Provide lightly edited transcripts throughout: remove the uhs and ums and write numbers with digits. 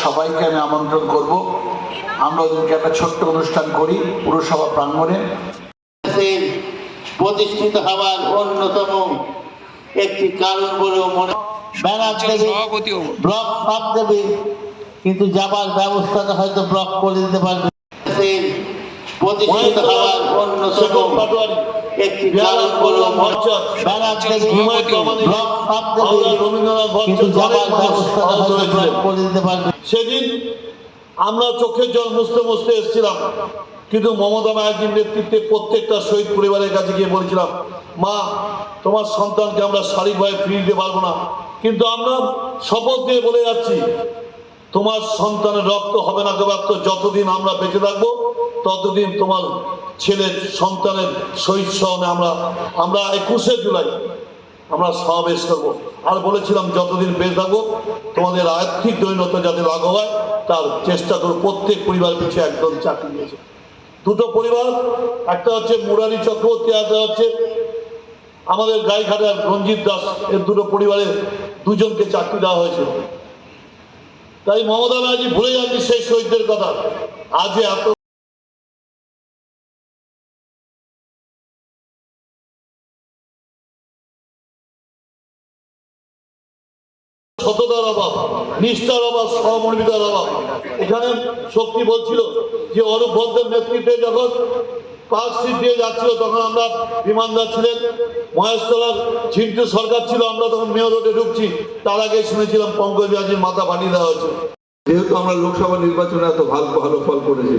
সবাইকে আমি আমন্ত্রণ করব। আমরা ওদিনকে একটা ছোট্ট অনুষ্ঠান করি পুরসভা প্রাঙ্গণে। প্রতিষ্ঠিত হওয়ার অন্যতম একটি কারণ বলেও মনে ব্যানার দেবে, ব্লক সব দেবে, কিন্তু যাবার ব্যবস্থাটা হয়তো ব্লক করে দিতে পারবে। প্রতিষ্ঠিত হওয়ার অন্যতম একটি কারণ বলেও ব্যানার দেবে, ব্লক সব দেবে, কিন্তু যাবার ব্যবস্থাটা হয়তো ব্লক করে দিতে পারবে। সেদিন আমরা চোখের জল মুছতে মুছতে এসেছিলাম, কিন্তু মমতা ব্যানার্জির নেতৃত্বে প্রত্যেকটা শহীদ পরিবারের কাছে গিয়ে বলেছিলাম, মা তোমার সন্তানকে আমরা শারীরিকভাবে ফিরিয়ে দিতে পারবো না, কিন্তু আমরা শপথ দিয়ে বলে যাচ্ছি তোমার সন্তানের রক্ত হবে না কেবল যতদিন আমরা বেঁচে থাকবো ততদিন তোমার ছেলের সন্তানের শহীদ স্মরণে আমরা 21শে জুলাই আমরা সমাবেশ করবো। আর বলেছিলাম যতদিন বেঁচে থাকবো তোমাদের আর্থিক দৈন্যতা যাতে লাঘব হয় তার চেষ্টা করো। প্রত্যেক পরিবার পিছিয়ে একজন চাকরি নিয়েছে, দুটো পরিবার, একটা হচ্ছে মুরারি চক্রবর্তী, একটা হচ্ছে আমাদের গাইঘাটার রঞ্জিত দাস, এর দুটো পরিবারের দুজনকে চাকরি দেওয়া হয়েছিল। তাই মমতা ব্যানার্জি ভুলে যাচ্ছি সেই শহীদদের কথা। আজ এত সততার অভাব, নিষ্ঠার অভাব, সহমর্মিতার অভাব। এখানে শক্তি বলছিল যে অরূপ ভদ্রের নেতৃত্বে যখন পার্কস্ট্রিট দিয়ে যাচ্ছিল তখন আমরা বিমানদার ছিলেন, মহেশতলার ঝিন্টু সরকার ছিল, আমরা তখন মেয়র রোডে ঢুকছি, তার আগে শুনেছিলাম পঙ্কজ ব্যানার্জির মাথা ফাটিয়ে দেওয়া হয়েছে। যেহেতু আমরা লোকসভা নির্বাচনে এত ভালো ফল করেছি,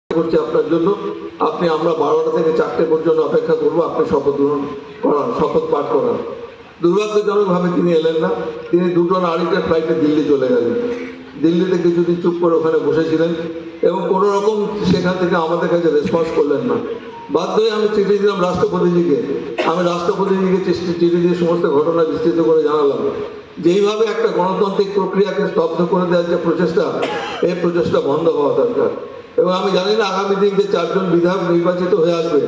করছি আপনার জন্য। আমরা 12টা থেকে 4টে পর্যন্ত অপেক্ষা করবো, আপনি শপথ গ্রহণ করান, শপথ পাঠ করান। দুর্ভাগ্যজনকভাবে তিনি এলেন না, তিনি 2:30 ফ্লাইটে দিল্লি চলে গেলেন। দিল্লিতে কিছুদিন চুপ করে ওখানে বসেছিলেন এবং কোনো রকম সেখান থেকে আমাদের কাছে রেসপন্স করলেন না। বাধ্য হয়ে আমি চিঠি দিলাম রাষ্ট্রপতিজিকে। আমি রাষ্ট্রপতিজিকে চিঠি দিয়ে সমস্ত ঘটনা বিস্তৃত করে জানালাম যে এইভাবে একটা গণতান্ত্রিক প্রক্রিয়াকে স্তব্ধ করে দেওয়ার যে প্রচেষ্টা, এই প্রচেষ্টা বন্ধ হওয়া দরকার। এবং আমি জানি না আগামী দিন যে 4 জন বিধায়ক নির্বাচিত হয়ে আসবে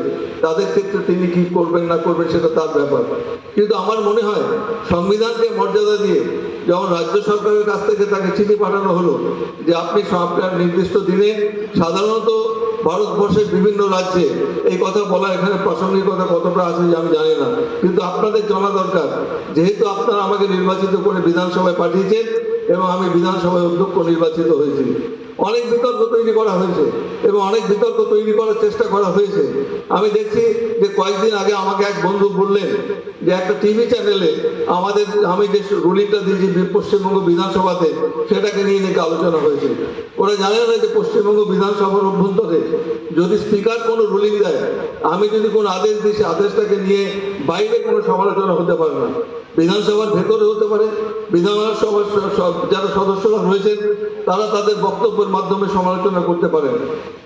তাদের ক্ষেত্রে তিনি কি করবেন না করবেন সেটা তার ব্যাপার, কিন্তু আমার মনে হয় সংবিধানকে মর্যাদা দিয়ে যেমন রাজ্য সরকারের কাছ থেকে তাকে চিঠি পাঠানো হলো যে আপনি আপনার নির্দিষ্ট দিনে, সাধারণত ভারতবর্ষের বিভিন্ন রাজ্যে এই কথা বলা এখানে প্রাসঙ্গিকতা কতটা আছে যে আমি জানি না, কিন্তু আপনাদের জানা দরকার, যেহেতু আপনারা আমাকে নির্বাচিত করে বিধানসভায় পাঠিয়েছেন এবং আমি বিধানসভায় অধ্যক্ষ নির্বাচিত হয়েছি। অনেক বিতর্ক তৈরি করা হয়েছে এবং অনেক বিতর্ক তৈরি করার চেষ্টা করা হয়েছে। আমি দেখছি যে কয়েকদিন আগে আমাকে এক বন্ধু বললেন যে একটা টিভি চ্যানেলে আমি যে রুলিংটা দিয়েছি পশ্চিমবঙ্গ বিধানসভাতে সেটাকে নিয়ে নাকি আলোচনা হয়েছে। ওরা জানে না যে পশ্চিমবঙ্গ বিধানসভার অভ্যন্তরে যদি স্পিকার কোনো রুলিং দেয়, আমি যদি কোনো আদেশ দিই, সে আদেশটাকে নিয়ে বাইরে কোনো সমালোচনা হতে পারে না। বিধানসভার ভেতরে হতে পারে, বিধানসভার যারা সদস্যরা রয়েছেন তারা তাদের বক্তব্যের মাধ্যমে সমালোচনা করতে পারেন,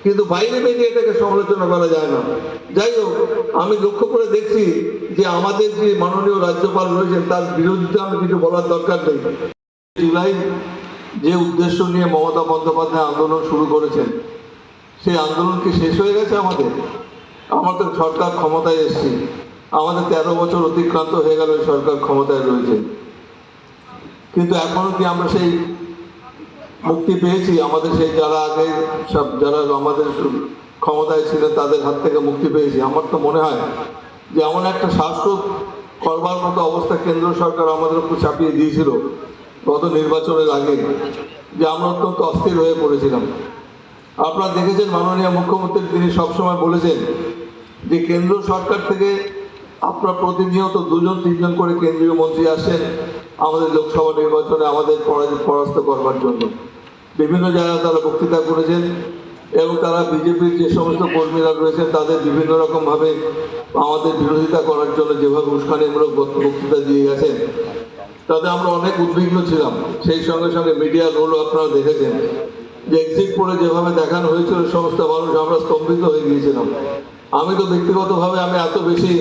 কিন্তু বাইরে বেরিয়ে এটাকে সমালোচনা করা যায় না। যাই হোক, আমি লক্ষ্য করে দেখছি যে আমাদের যে মাননীয় রাজ্যপাল রয়েছেন তার বিরুদ্ধে আমি কিছু বলার দরকার নেই। জুলাই যে উদ্দেশ্য নিয়ে মমতা বন্দ্যোপাধ্যায় আন্দোলন শুরু করেছেন, সেই আন্দোলন কি শেষ হয়ে গেছে? আমাদের সরকার ক্ষমতায় এসেছে, আমাদের 13 বছর অতিক্রান্ত হয়ে গেল সরকার ক্ষমতায় রয়েছে, কিন্তু এখনো কি আমরা সেই মুক্তি পেয়েছি? আমাদের সেই যারা আগে যারা আমাদের ক্ষমতায় ছিলেন তাদের হাত থেকে মুক্তি পেয়েছি? আমার তো মনে হয় যে এমন একটা শাসক করবার মতো অবস্থা কেন্দ্র সরকার আমাদের উপর চাপিয়ে দিয়েছিল গত নির্বাচনের আগে, যে আমরা অত্যন্ত অস্থির হয়ে পড়েছিলাম। আপনারা দেখেছেন মাননীয় মুখ্যমন্ত্রী তিনি সবসময় বলেছেন যে কেন্দ্র সরকার থেকে আপনার প্রতিনিয়ত 2-3 জন করে কেন্দ্রীয় মন্ত্রী আসেন আমাদের লোকসভা নির্বাচনে আমাদের পরাস্ত করবার জন্য। বিভিন্ন জায়গায় তারা বক্তৃতা করেছেন এবং তারা বিজেপির যে সমস্ত কর্মীরা রয়েছেন তাদের বিভিন্ন রকমভাবে আমাদের বিরোধিতা করার জন্য যেভাবে উস্কানিমূলক বক্তৃতা দিয়ে গেছেন তাতে আমরা অনেক উদ্বিগ্ন ছিলাম। সেই সঙ্গে সঙ্গে মিডিয়া রোলও আপনারা দেখেছেন যে এক্সিট পোলে যেভাবে দেখানো হয়েছিল সমস্ত মানুষ আমরা স্তম্ভিত হয়ে গিয়েছিলাম। আমি তো ব্যক্তিগতভাবে আমি এত বেশি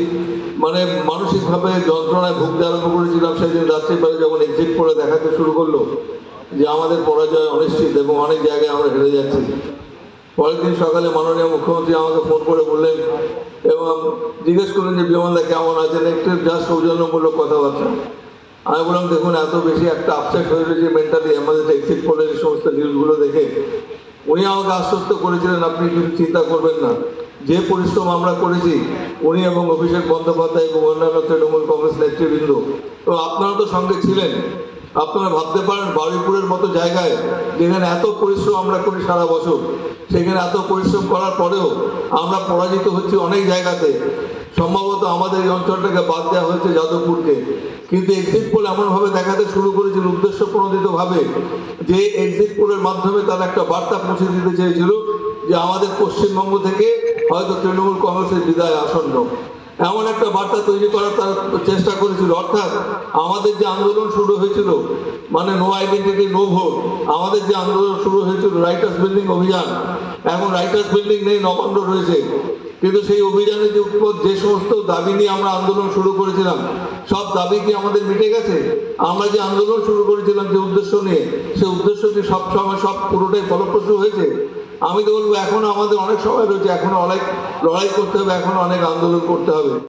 মানসিকভাবে যন্ত্রণায় ভুগতে আরম্ভ করেছিলাম সেদিন রাত্রিবেলা যখন এক্সিট পোলে দেখাতে শুরু করলো যে আমাদের পরাজয় অনিশ্চিত এবং অনেক জায়গায় আমরা হেরে যাচ্ছি। পরের দিন সকালে মাননীয় মুখ্যমন্ত্রী আমাকে ফোন করে বললেন এবং জিজ্ঞেস করলেন যে বিমলদা কেমন আছেন, একটু যা সৌজন্যমূলক কথাবার্তা। আমি বললাম দেখুন এত বেশি একটা আপসেট হয়ে রয়েছে মেন্টালি আমাদের এক্সিট পোলের এই সমস্ত নিউজগুলো দেখে। উনি আমাকে আশ্বস্ত করেছিলেন আপনি কিছু চিন্তা করবেন না, যে পরিশ্রম আমরা করেছি উনি এবং অভিষেক বন্দ্যোপাধ্যায় এবং অন্যান্য তৃণমূল কংগ্রেস নেতৃবৃন্দ তো আপনারা তো সঙ্গে ছিলেন। আপনারা ভাবতে পারেন বারুইপুরের মতো জায়গায় যেখানে এত পরিশ্রম আমরা করি সারা বছর, সেখানে এত পরিশ্রম করার পরেও আমরা পরাজিত হচ্ছি অনেক জায়গাতে। সম্ভবত আমাদের এই অঞ্চলটাকে বাদ দেওয়া হয়েছে যাদবপুরকে, কিন্তু এক্সিট পোল এমনভাবে দেখাতে শুরু করেছিল উদ্দেশ্য প্রণোদিতভাবে যে এক্সিট পোলের মাধ্যমে তারা একটা বার্তা পৌঁছে দিতে চেয়েছিল যে আমাদের পশ্চিমবঙ্গ থেকে হয়তো তৃণমূল কংগ্রেসের বিদায় আসন্ন। এমন একটা বার্তা তৈরি করার তারা চেষ্টা করেছিল। অর্থাৎ আমাদের যে আন্দোলন শুরু হয়েছিল নো আইডেন্টিটি নো ভোট, আমাদের যে আন্দোলন শুরু হয়েছিল রাইটার্স বিল্ডিং অভিযান, এখন রাইটার্স বিল্ডিং নেই, নবান্ন রয়েছে, কিন্তু সেই অভিযানের যে সমস্ত দাবি নিয়ে আমরা আন্দোলন শুরু করেছিলাম সব দাবি কি আমাদের মিটে গেছে? আমরা যে আন্দোলন শুরু করেছিলাম যে উদ্দেশ্য নিয়ে, সেই উদ্দেশ্য কি সব সময় পুরোটাই ফলপ্রসূ হয়েছে? আমি তো বলবো এখনো আমাদের অনেক সময় রয়েছে, এখনো অনেক লড়াই করতে হবে, এখনো অনেক আন্দোলন করতে হবে।